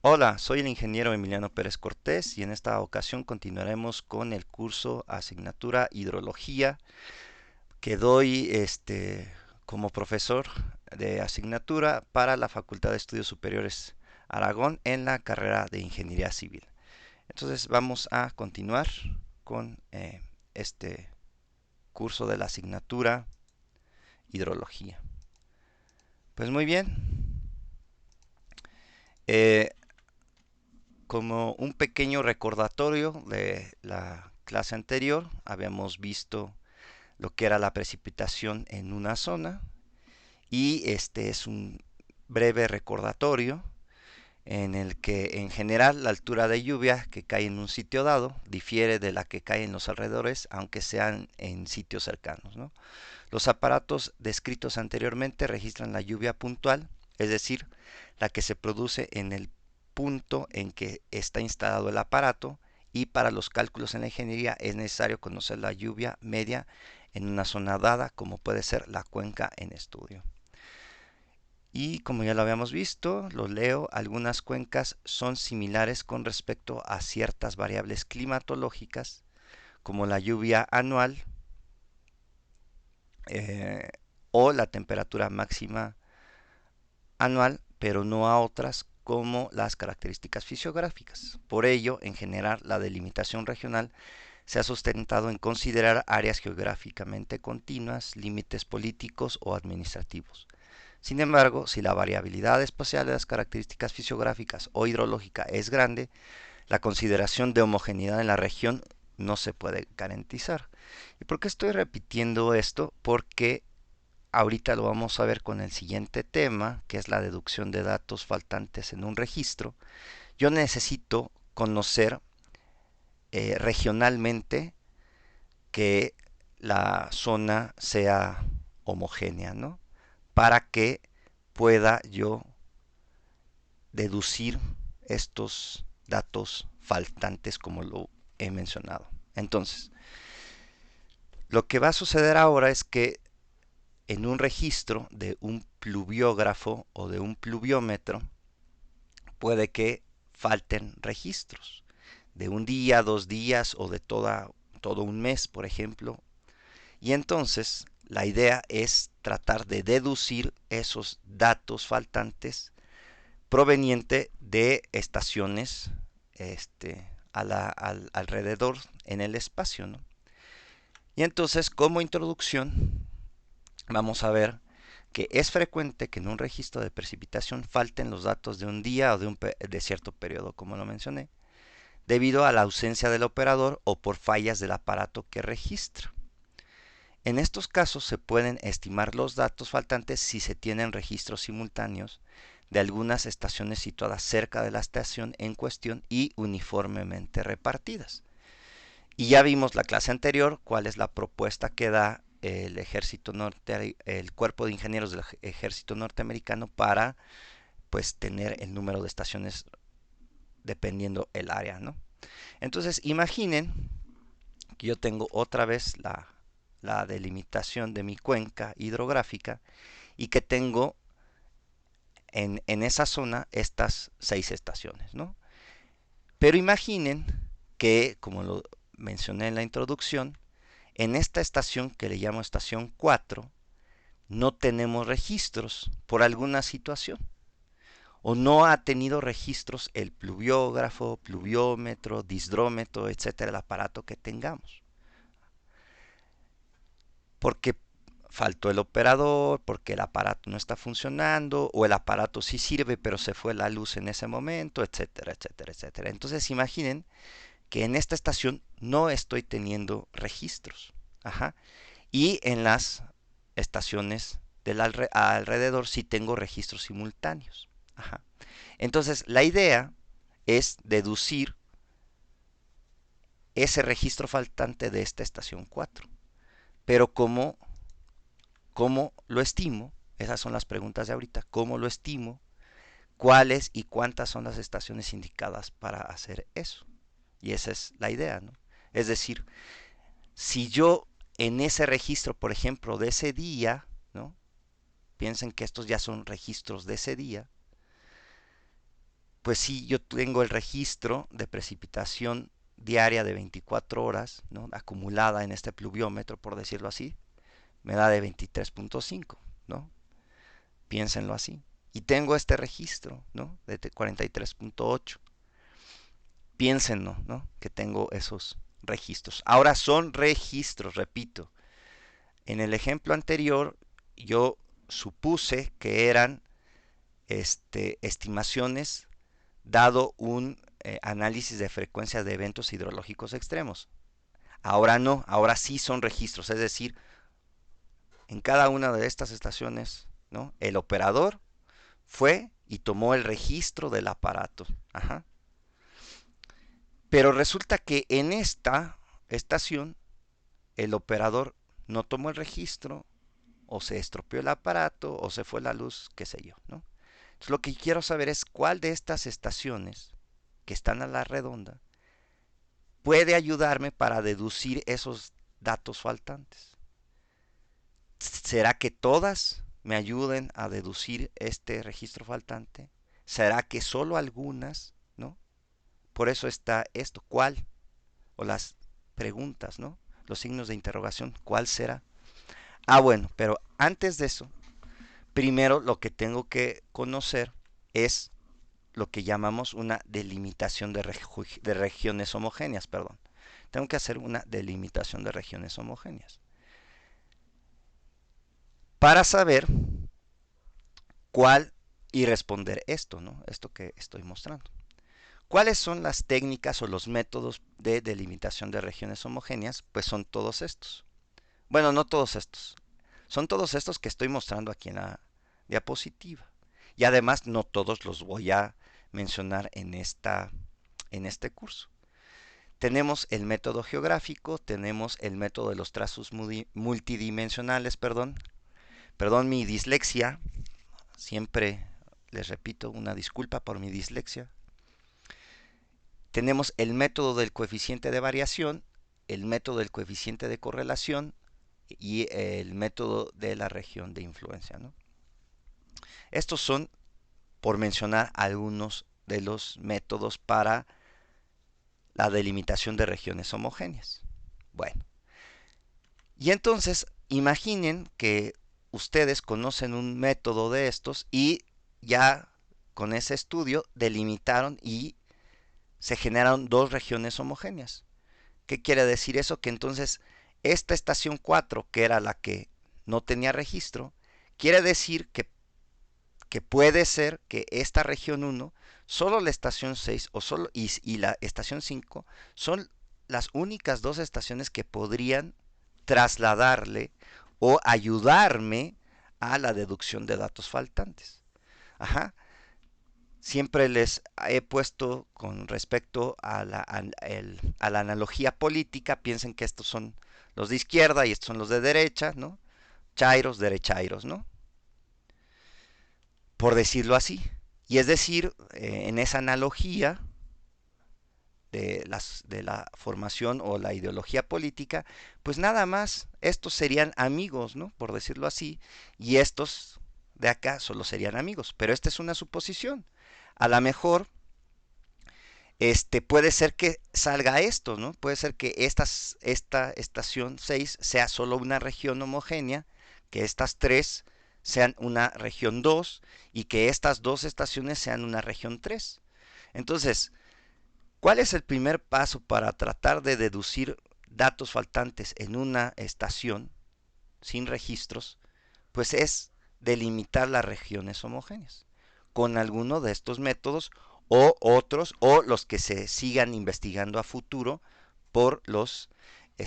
Hola, soy el ingeniero Emiliano Pérez Cortés y en esta ocasión continuaremos con el curso asignatura Hidrología que doy como profesor de asignatura para la Facultad de Estudios Superiores Aragón en la carrera de Ingeniería Civil. Entonces vamos a continuar con este curso de la asignatura Hidrología. Pues muy bien, eh, como un pequeño recordatorio de la clase anterior, habíamos visto lo que era la precipitación en una zona y este es un breve recordatorio en el que en general la altura de lluvia que cae en un sitio dado difiere de la que cae en los alrededores, aunque sean en sitios cercanos, ¿no? Los aparatos descritos anteriormente registran la lluvia puntual, es decir, la que se produce en el punto en que está instalado el aparato, y para los cálculos en la ingeniería es necesario conocer la lluvia media en una zona dada, como puede ser la cuenca en estudio. Y como ya lo habíamos visto, lo leo, algunas cuencas son similares con respecto a ciertas variables climatológicas, como la lluvia anual, eh, o la temperatura máxima anual, pero no a otras como las características fisiográficas. Por ello, en general, la delimitación regional se ha sustentado en considerar áreas geográficamente continuas, límites políticos o administrativos. Sin embargo, si la variabilidad espacial de las características fisiográficas o hidrológicas es grande, la consideración de homogeneidad en la región no se puede garantizar. ¿Y por qué estoy repitiendo esto? Porque ahorita lo vamos a ver con el siguiente tema, que es la deducción de datos faltantes en un registro. Yo necesito conocer regionalmente que la zona sea homogénea, ¿no? Para que pueda yo deducir estos datos faltantes como lo he mencionado. Entonces, lo que va a suceder ahora es que en un registro de un pluviógrafo o de un pluviómetro puede que falten registros de un día, 2 días o de todo un mes, por ejemplo. Y entonces la idea es tratar de deducir esos datos faltantes proveniente de estaciones alrededor en el espacio, ¿no? Y entonces, como introducción, vamos a ver que es frecuente que en un registro de precipitación falten los datos de un día o de cierto periodo, como lo mencioné, debido a la ausencia del operador o por fallas del aparato que registra. En estos casos se pueden estimar los datos faltantes si se tienen registros simultáneos de algunas estaciones situadas cerca de la estación en cuestión y uniformemente repartidas. Y ya vimos la clase anterior cuál es la propuesta que da el cuerpo de ingenieros del ejército norteamericano para pues tener el número de estaciones dependiendo el área, ¿no? Entonces imaginen que yo tengo otra vez la delimitación de mi cuenca hidrográfica y que tengo en esa zona estas 6 estaciones, ¿no? Pero imaginen que, como lo mencioné en la introducción, en esta estación que le llamo estación 4, no tenemos registros por alguna situación. O no ha tenido registros el pluviógrafo, pluviómetro, disdrómetro, etcétera, el aparato que tengamos. Porque faltó el operador, porque el aparato no está funcionando, o el aparato sí sirve pero se fue la luz en ese momento, etcétera, etcétera, etcétera. Entonces imaginen que en esta estación no estoy teniendo registros. Ajá. Y en las estaciones del alrededor sí tengo registros simultáneos. Ajá. Entonces la idea es deducir ese registro faltante de esta estación 4. Pero ¿cómo lo estimo? Esas son las preguntas de ahorita. ¿Cómo lo estimo? ¿Cuáles y cuántas son las estaciones indicadas para hacer eso? Y esa es la idea, ¿no? Es decir, si yo en ese registro, por ejemplo, de ese día, ¿no? Piensen que estos ya son registros de ese día. pues sí, yo tengo el registro de precipitación diaria de 24 horas, ¿no? Acumulada en este pluviómetro, por decirlo así, me da de 23.5, ¿no? Piénsenlo así. Y tengo este registro, ¿no? De 43.8. Piénsenlo, ¿no? Que tengo esos registros. Ahora son registros, repito. En el ejemplo anterior yo supuse que eran estimaciones dado un análisis de frecuencia de eventos hidrológicos extremos. Ahora no, ahora sí son registros, es decir, en cada una de estas estaciones, ¿no? El operador fue y tomó el registro del aparato. Ajá. Pero resulta que en esta estación el operador no tomó el registro, o se estropeó el aparato, o se fue la luz, qué sé yo, ¿no? Entonces lo que quiero saber es cuál de estas estaciones que están a la redonda puede ayudarme para deducir esos datos faltantes. ¿Será que todas me ayuden a deducir este registro faltante? ¿Será que solo algunas, ¿no? Por eso está esto, ¿cuál? O las preguntas, ¿no? Los signos de interrogación, ¿cuál será? Ah, bueno, pero antes de eso, primero lo que tengo que conocer es lo que llamamos una delimitación de regiones homogéneas, perdón. Tengo que hacer una delimitación de regiones homogéneas para saber cuál y responder esto, ¿no? Esto que estoy mostrando. ¿Cuáles son las técnicas o los métodos de delimitación de regiones homogéneas? Pues son todos estos. Bueno, no todos estos. Son todos estos que estoy mostrando aquí en la diapositiva. Y además no todos los voy a mencionar en este curso. Tenemos el método geográfico, tenemos el método de los trazos multidimensionales, perdón mi dislexia, siempre les repito una disculpa por mi dislexia. Tenemos el método del coeficiente de variación, el método del coeficiente de correlación y el método de la región de influencia, ¿no? Estos son, por mencionar algunos de los métodos para la delimitación de regiones homogéneas. Bueno, y entonces imaginen que ustedes conocen un método de estos y ya con ese estudio delimitaron y se generaron dos regiones homogéneas. ¿Qué quiere decir eso? Que entonces esta estación 4, que era la que no tenía registro, quiere decir que puede ser que esta región 1, solo la estación 6 y la estación 5 son las únicas dos estaciones que podrían trasladarle o ayudarme a la deducción de datos faltantes. Ajá. Siempre les he puesto con respecto a la analogía política, piensen que estos son los de izquierda y estos son los de derecha, ¿no? Chairos, derechairos, ¿no? Por decirlo así. Y es decir, en esa analogía de la formación o la ideología política, pues nada más estos serían amigos, ¿no? Por decirlo así, y estos de acá solo serían amigos. Pero esta es una suposición. A lo mejor puede ser que salga esto, ¿no? Puede ser que esta estación 6 sea solo una región homogénea, que estas tres sean una región 2 y que estas dos estaciones sean una región 3. Entonces, ¿cuál es el primer paso para tratar de deducir datos faltantes en una estación sin registros? Pues es delimitar las regiones homogéneas con alguno de estos métodos o otros o los que se sigan investigando a futuro por los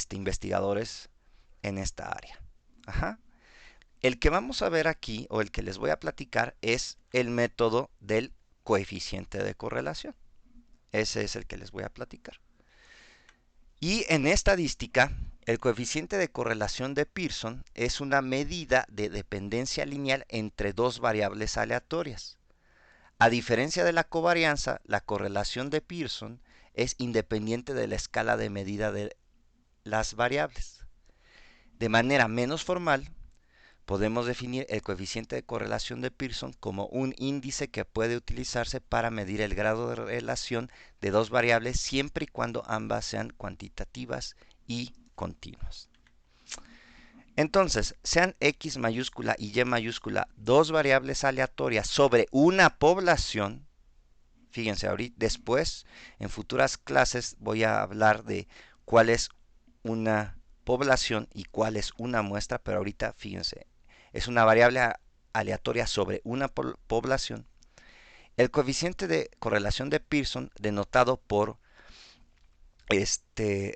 investigadores en esta área. Ajá. El que vamos a ver aquí o el que les voy a platicar es el método del coeficiente de correlación. Ese es el que les voy a platicar. Y en estadística, el coeficiente de correlación de Pearson es una medida de dependencia lineal entre dos variables aleatorias. A diferencia de la covarianza, la correlación de Pearson es independiente de la escala de medida de las variables. De manera menos formal, podemos definir el coeficiente de correlación de Pearson como un índice que puede utilizarse para medir el grado de relación de dos variables siempre y cuando ambas sean cuantitativas y continuas. Entonces, sean X mayúscula y Y mayúscula dos variables aleatorias sobre una población. Fíjense, ahorita después, en futuras clases, voy a hablar de cuál es una población y cuál es una muestra, pero ahorita, fíjense, es una variable aleatoria sobre una población. El coeficiente de correlación de Pearson, denotado por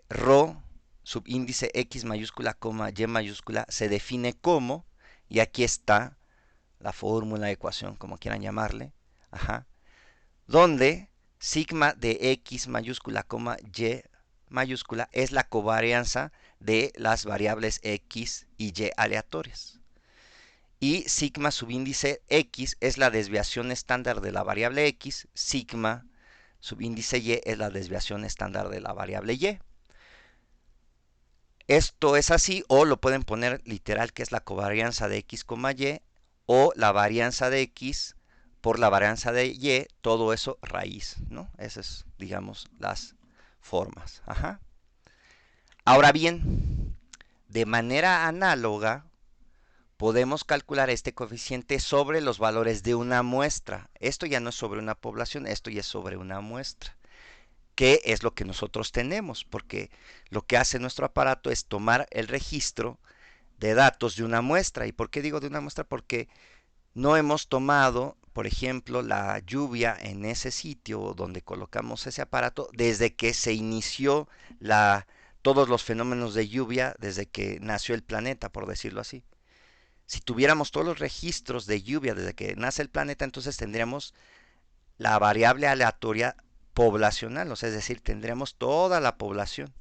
rho subíndice X mayúscula, Y mayúscula, se define como, y aquí está la fórmula, ecuación, como quieran llamarle, donde sigma de X mayúscula, Y mayúscula es la covarianza de las variables X y Y aleatorias. Y sigma subíndice X es la desviación estándar de la variable X, sigma subíndice Y es la desviación estándar de la variable Y. Esto es así, o lo pueden poner literal, que es la covarianza de X, Y, o la varianza de X por la varianza de Y, todo eso raíz, ¿no? Esas es, digamos, las formas. Ahora bien, de manera análoga, podemos calcular este coeficiente sobre los valores de una muestra. Esto ya no es sobre una población, esto ya es sobre una muestra. ¿Qué es lo que nosotros tenemos? Porque lo que hace nuestro aparato es tomar el registro de datos de una muestra. ¿Y por qué digo de una muestra? Porque no hemos tomado, por ejemplo, la lluvia en ese sitio donde colocamos ese aparato desde que se inició todos los fenómenos de lluvia, desde que nació el planeta, por decirlo así. Si tuviéramos todos los registros de lluvia desde que nace el planeta, entonces tendríamos la variable aleatoria poblacional, o sea, es decir, tendríamos toda la población.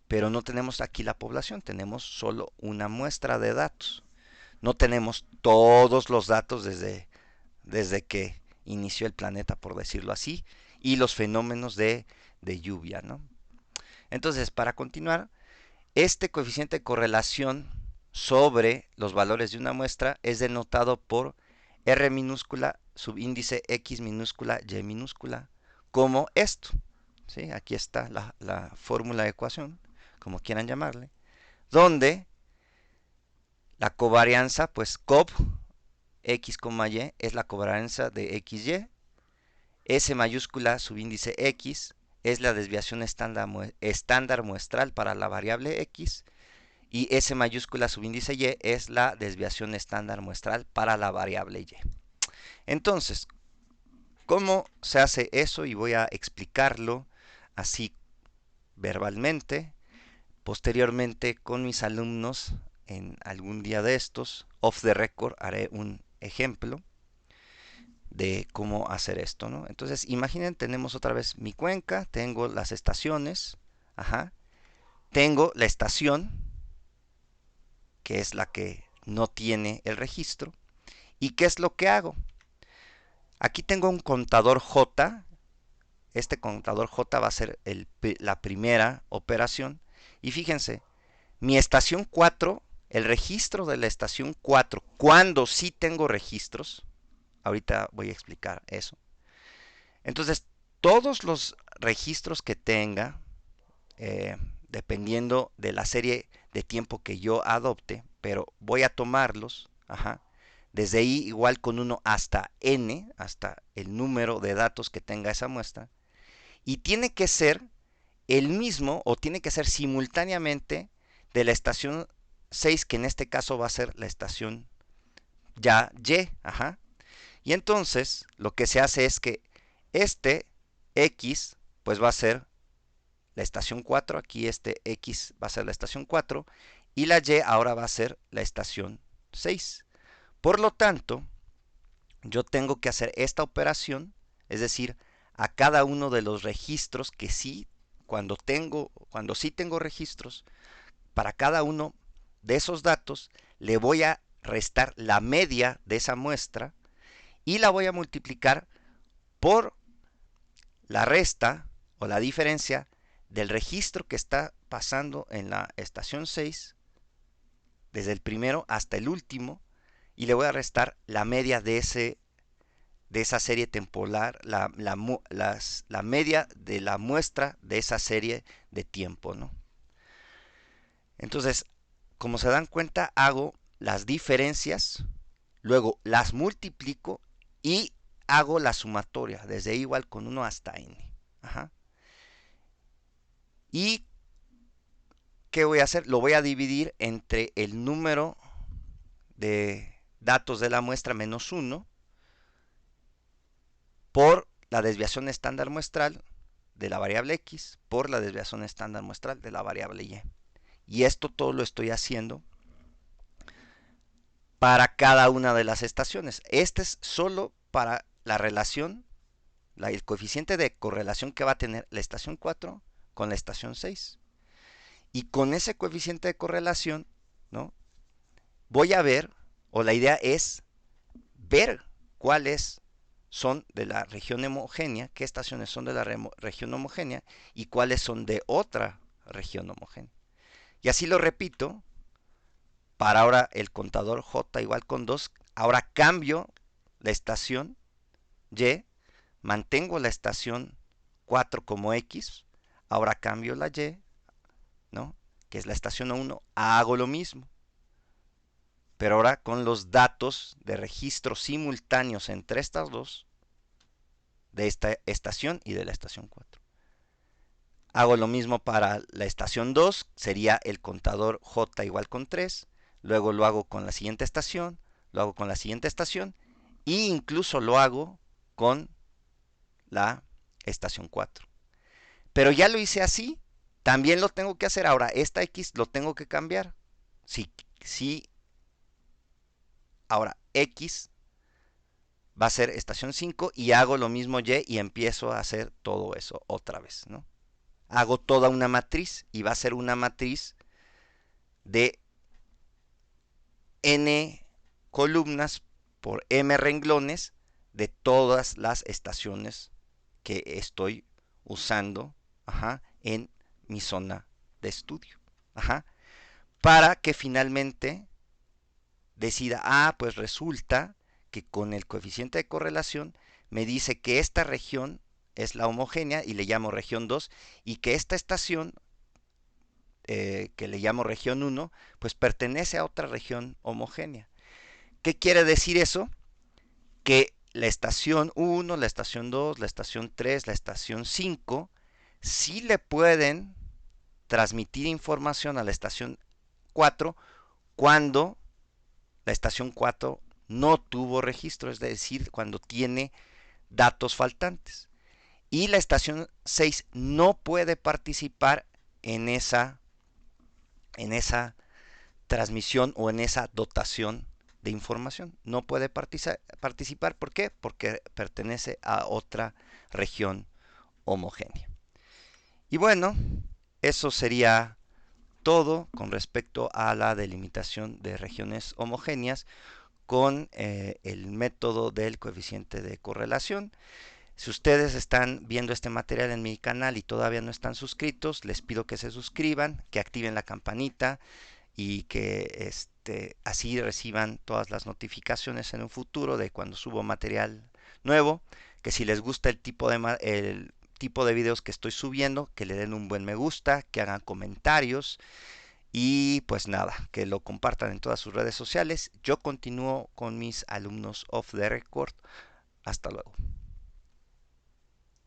Pero no tenemos aquí la población, tenemos solo una muestra de datos. No tenemos todos los datos desde que inició el planeta, por decirlo así, y los fenómenos de lluvia, ¿no? Entonces, para continuar, este coeficiente de correlación sobre los valores de una muestra es denotado por R minúscula subíndice X minúscula Y minúscula como esto. ¿Sí? Aquí está la fórmula de ecuación, como quieran llamarle, donde la covarianza, pues cov X, Y es la covarianza de XY, S mayúscula subíndice X es la desviación estándar muestral para la variable X, y S mayúscula subíndice Y es la desviación estándar muestral para la variable Y. Entonces, ¿cómo se hace eso? Y voy a explicarlo así verbalmente. Posteriormente, con mis alumnos, en algún día de estos, off the record, haré un ejemplo de cómo hacer esto, ¿no? Entonces, imaginen, tenemos otra vez mi cuenca, tengo las estaciones, tengo la estación, que es la que no tiene el registro. ¿Y qué es lo que hago? Aquí tengo un contador J. Este contador J va a ser la primera operación. Y fíjense, mi estación 4, el registro de la estación 4, cuando sí tengo registros, ahorita voy a explicar eso. Entonces, todos los registros que tenga, dependiendo de la serie de tiempo que yo adopte, pero voy a tomarlos, desde ahí igual con 1 hasta n, hasta el número de datos que tenga esa muestra, y tiene que ser el mismo o tiene que ser simultáneamente de la estación 6, que en este caso va a ser la estación ya Y. Y entonces lo que se hace es que este X pues va a ser la estación 4, aquí este X va a ser la estación 4 y la Y ahora va a ser la estación 6. Por lo tanto, yo tengo que hacer esta operación, es decir, a cada uno de los registros que sí, cuando sí tengo registros, para cada uno de esos datos le voy a restar la media de esa muestra y la voy a multiplicar por la resta o la diferencia del registro que está pasando en la estación 6 desde el primero hasta el último, y le voy a restar la media de esa serie temporal, la media de la muestra de esa serie de tiempo, ¿no? Entonces, como se dan cuenta, hago las diferencias, luego las multiplico y hago la sumatoria, desde igual con 1 hasta n. Ajá. ¿Y qué voy a hacer? Lo voy a dividir entre el número de datos de la muestra menos 1 por la desviación estándar muestral de la variable x por la desviación estándar muestral de la variable y. Y esto todo lo estoy haciendo para cada una de las estaciones. Este es solo para la relación, el coeficiente de correlación que va a tener la estación 4 con la estación 6. Y con ese coeficiente de correlación, ¿no? Voy a ver, o la idea es ver cuáles son de la región homogénea, qué estaciones son de la región homogénea y cuáles son de otra región homogénea. Y así lo repito, para ahora el contador J igual con 2, ahora cambio la estación Y, mantengo la estación 4 como X, ahora cambio la Y, ¿no? Que es la estación 1, hago lo mismo, pero ahora con los datos de registro simultáneos entre estas dos, de esta estación y de la estación 4. Hago lo mismo para la estación 2, sería el contador J igual con 3, luego lo hago con la siguiente estación, lo hago con la siguiente estación, e incluso lo hago con la estación 4. Pero ya lo hice así, también lo tengo que hacer ahora, esta X lo tengo que cambiar. Si ahora X va a ser estación 5 y hago lo mismo Y y empiezo a hacer todo eso otra vez, ¿no? Hago toda una matriz y va a ser una matriz de n columnas por m renglones de todas las estaciones que estoy usando, ajá, en mi zona de estudio, ajá, para que finalmente decida, pues resulta que con el coeficiente de correlación me dice que esta región es la homogénea y le llamo región 2 y que esta estación que le llamo región 1 pues pertenece a otra región homogénea. ¿Qué quiere decir eso? Que la estación 1, la estación 2, la estación 3, la estación 5 sí le pueden transmitir información a la estación 4 cuando la estación 4 no tuvo registro, es decir, cuando tiene datos faltantes. Y la estación 6 no puede participar en esa transmisión o en esa dotación de información. No puede participar. ¿Por qué? Porque pertenece a otra región homogénea. Y bueno, eso sería todo con respecto a la delimitación de regiones homogéneas con el método del coeficiente de correlación. Si ustedes están viendo este material en mi canal y todavía no están suscritos, les pido que se suscriban, que activen la campanita y que así reciban todas las notificaciones en un futuro de cuando subo material nuevo. Que si les gusta el tipo de videos que estoy subiendo, que le den un buen me gusta, que hagan comentarios y pues nada, que lo compartan en todas sus redes sociales. Yo continúo con mis alumnos off the record. Hasta luego.